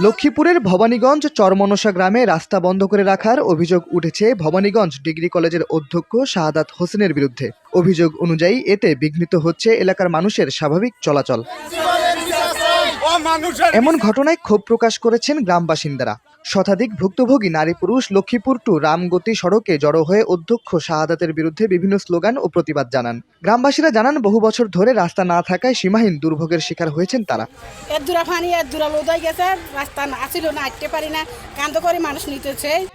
লক্ষ্মীপুরের ভবানীগঞ্জ চরমনসা গ্রামে রাস্তা বন্ধ করে রাখার অভিযোগ উঠেছে ভবানীগঞ্জ ডিগ্রি কলেজের অধ্যক্ষ শাহাদাত হোসেনের বিরুদ্ধে। অভিযোগ অনুযায়ী এতে বিঘ্নিত হচ্ছে এলাকার মানুষের স্বাভাবিক চলাচল। এমন ঘটনায় ক্ষোভ প্রকাশ করেছেন গ্রাম বাসিন্দারা। শতাধিক ভুক্তভোগী নারী পুরুষ লক্ষ্মীপুর টু রামগতি সড়কে জড়ো হয়ে অধ্যক্ষ শাহাদাতের বিরুদ্ধে বিভিন্ন স্লোগান ও প্রতিবাদ জানান। গ্রামবাসীরা জানান, বহু বছর ধরে রাস্তা না থাকায় সীমাহীন দুর্ভোগের শিকার হয়েছেন তারা।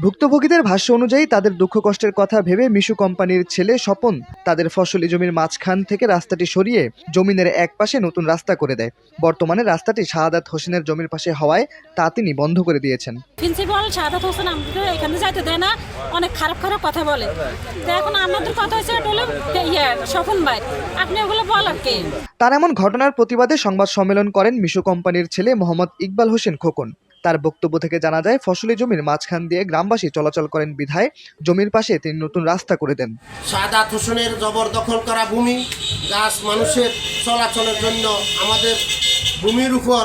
ভুক্তভোগীদের ভাষ্য অনুযায়ী তাদের দুঃখ কষ্টের কথা ভেবে মিশু কোম্পানির ছেলে স্বপন তাদের ফসলি জমির মাঝখান থেকে রাস্তাটি সরিয়ে জমিনের এক পাশে নতুন রাস্তা করে দেয়। বর্তমানে রাস্তাটি শাহাদাত হোসেনের জমির পাশে হওয়ায় তা তিনি বন্ধ করে দিয়েছেন। প্রিন্সিপাল শাহাদাত হোসেন আমাদের এখানে যাইতে দেয় না, অনেক খারাপ খারাপ কথা বলে। তো এখন আমাদের কথা হচ্ছে স্বপন ভাই, আপনি ওগুলো বলার কে? তার এমন ঘটনার প্রতিবাদে সংবাদ সম্মেলন করেন মিশু কোম্পানির ছেলে মোহাম্মদ ইকবাল হোসেন খোকন। তার বক্তব্য থেকে জানা যায়, ফসলি জমির মাঝখান দিয়ে গ্রামবাসী চলাচল করেন বিধায় জমির পাশে তিনি নতুন রাস্তা করে দেন। শাহাদাত হোসেনের জবরদখল করা ভূমি গাছ মানুষের চলাচলের জন্য আমাদের ভূমির উপর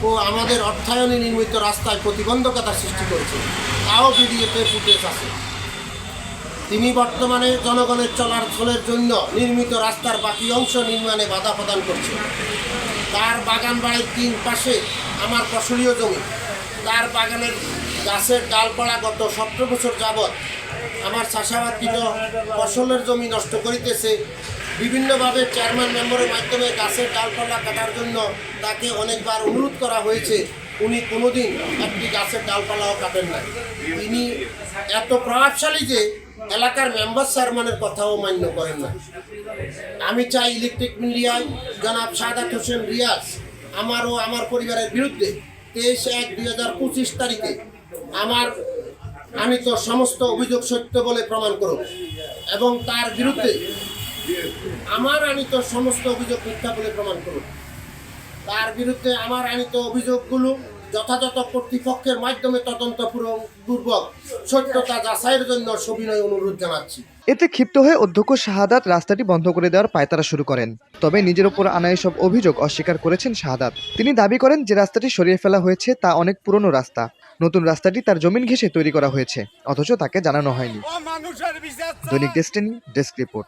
ও আমাদের অর্থায়নে নির্মিত রাস্তায় প্রতিবন্ধকতা সৃষ্টি করেছে। তাও ভিডিওতে ফুটেজ আছে। তিনি বর্তমানে জনগণের চলাচলের জন্য নির্মিত রাস্তার বাকি অংশ নির্মাণে বাধা প্রদান করছে। তার বাগান বাড়ির 3 পাশে আমার ফসলীয় জমি, তার বাগানের গাছের ডালপালা গত 17 বছর যাবৎ আমার চাষাবাদকৃত ফসলের জমি নষ্ট করিতেছে। বিভিন্নভাবে চেয়ারম্যান মেম্বারের মাধ্যমে গাছের ডালপালা কাটার জন্য তাকে অনেকবার অনুরোধ করা হয়েছে, উনি কোনোদিন একটি গাছের ডালপালাও কাটেন না। তিনি এত প্রভাবশালী যে এলাকার মেম্বার চেয়ারম্যানের কথাও মান্য করেন না। আমি চাই ইলেকট্রিক মিডিয়ায় জনাব শাহাদাত হোসেন রিয়াজ আমার ও আমার পরিবারের বিরুদ্ধে 23/1/2025 তারিখে আনিত সমস্ত অভিযোগ সত্য বলে প্রমাণ করুন এবং তার বিরুদ্ধে আমার আনিত সমস্ত অভিযোগ মিথ্যা বলে প্রমাণ করুন। তার বিরুদ্ধে আমার আনিত অভিযোগগুলো যথাযথ কর্তৃপক্ষের মাধ্যমে তদন্তপূর্বক সত্যতা যাচাইয়ের জন্য সবিনয় অনুরোধ জানাচ্ছি। এতে ক্ষিপ্ত হয়ে অধ্যক্ষ শাহাদাত রাস্তাটি বন্ধ করে দেওয়ার পায়তারা শুরু করেন। তবে নিজের উপর আনা এসব অভিযোগ অস্বীকার করেছেন শাহাদাত। তিনি দাবি করেন, যে রাস্তাটি সরিয়ে ফেলা হয়েছে তা অনেক পুরনো রাস্তা। নতুন রাস্তাটি তার জমিন ঘেঁষে তৈরি করা হয়েছে, অথচ তাকে জানানো হয়নি। দৈনিক ডেস্টিনি ডেস্ক রিপোর্ট।